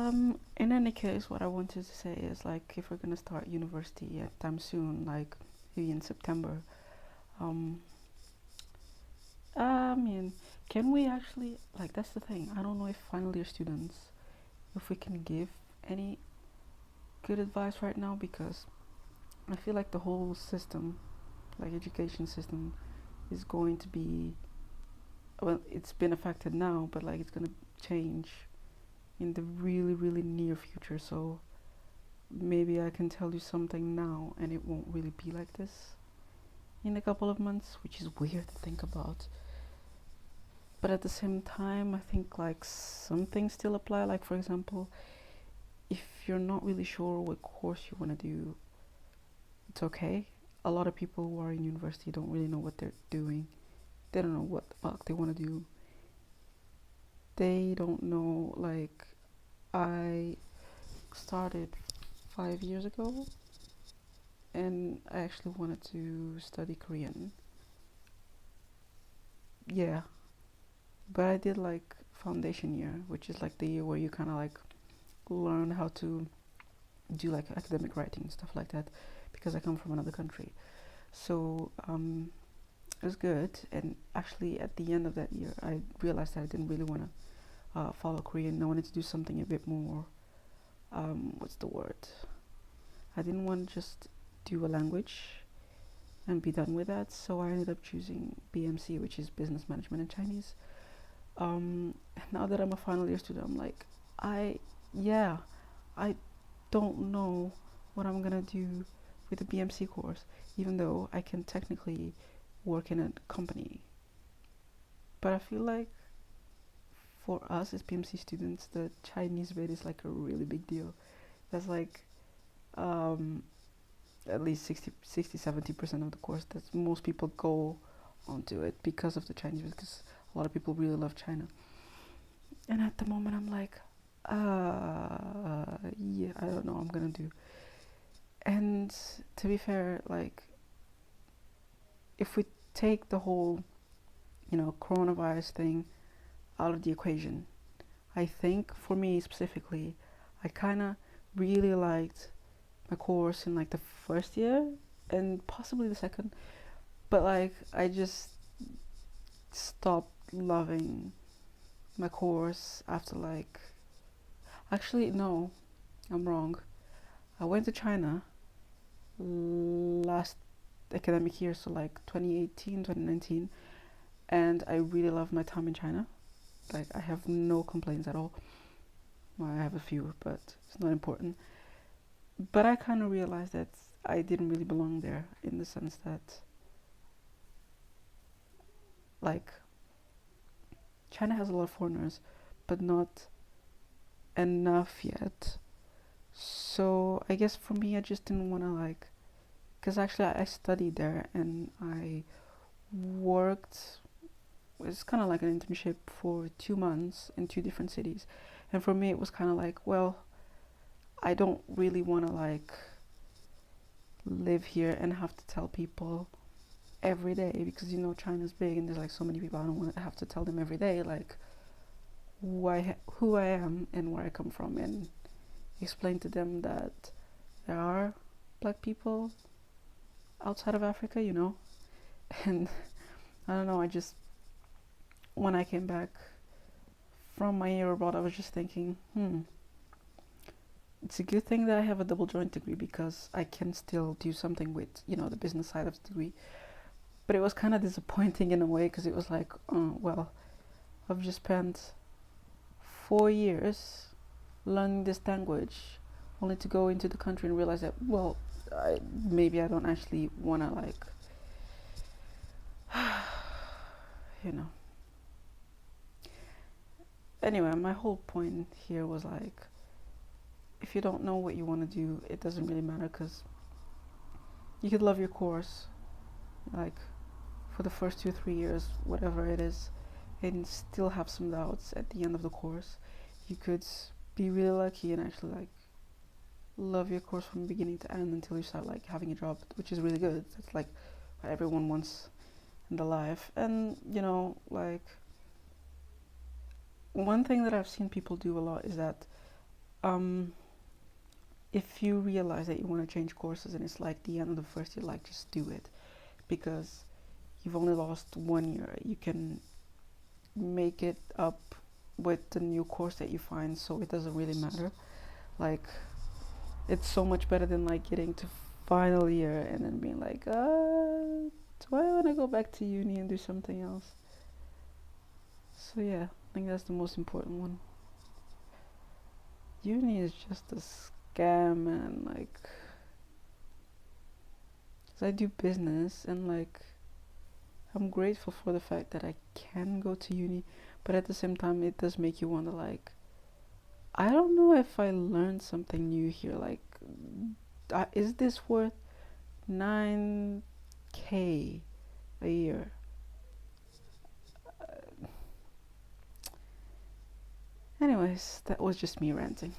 In any case, what I wanted to say is like if we're gonna start university at time soon, like maybe in September, um, I mean, can we actually like that's the thing. I don't know if final year students, if we can give any good advice right now because I feel like the whole system, like education system, is going to be well, it's been affected now, but like it's gonna change in the really, really near future. So maybe I can tell you something now and it won't really be like this in a couple of months, which is weird to think about. But at the same time, I think like some things still apply. Like, for example, if you're not really sure what course you want to do, it's okay. A lot of people who are in university don't really know what they're doing. They don't know what the fuck they want to do. They don't know, like, I started 5 years ago and I actually wanted to study Korean. Yeah, but I did like foundation year, which is like the year where you kind of like learn how to do like academic writing and stuff like that because I come from another country. So it was good. And actually, at the end of that year, I realized that I didn't really want to follow Korean. I wanted to do something a bit more. What's the word? I didn't want to just do a language and be done with that. So I ended up choosing BMC, which is business management in Chinese. Now that I'm a final year student, I'm like, I yeah, I don't know what I'm gonna do with the BMC course, even though I can technically work in a company. But I feel like for us as BMC students, the Chinese bit is like a really big deal. That's like um, at least 70% of the course. That most people go onto it because of the Chinese, because a lot of people really love China. And at the moment, I'm like, yeah, I don't know what I'm gonna do. And to be fair, like, if we take the whole, coronavirus thing out of the equation, I think for me specifically, I kind of really liked my course in like the first year and possibly the second, but like I just stopped loving my course after like actually no, I'm wrong. I went to China last academic year, so like 2018, 2019, and I really loved my time in China. Like I have no complaints at all. Well, I have a few, but it's not important. But I kind of realized that I didn't really belong there in the sense that like China has a lot of foreigners, but not enough yet. So I guess for me, I just didn't want to like, because actually I studied there and I worked. It's kind of like an internship for 2 months in two different cities, and for me it was kind of like, well, I don't really want to like live here and have to tell people every day because China's big and there's like so many people. I don't want to have to tell them every day like who I am and where I come from and explain to them that there are black people outside of Africa, and I don't know, I just when I came back from my year abroad I was just thinking it's a good thing that I have a double joint degree because I can still do something with the business side of the degree. But it was kind of disappointing in a way because it was like, well, I've just spent 4 years learning this language only to go into the country and realize that, well, maybe I don't actually want to like, you know. Anyway, my whole point here was like, if you don't know what you want to do, it doesn't really matter because you could love your course, like for the first 2 3 years, whatever it is, and still have some doubts at the end of the course. You could be really lucky and actually like love your course from beginning to end until you start like having a job, which is really good. That's like what everyone wants in their life. And like one thing that I've seen people do a lot is that um if you realize that you want to change courses and it's like the end of the first year, like just do it, because you've only lost 1 year. You can make it up with the new course that you find, so it doesn't really matter. Like, it's so much better than like getting to final year and then being like, do I want to go back to uni and do something else? So yeah, I think that's the most important one. Uni is just a scam, and like, 'cause I do business, and like, I'm grateful for the fact that I can go to uni, but at the same time, it does make you wonder, like, I don't know if I learned something new here. Like, is this worth 9K a year? Anyways, that was just me ranting.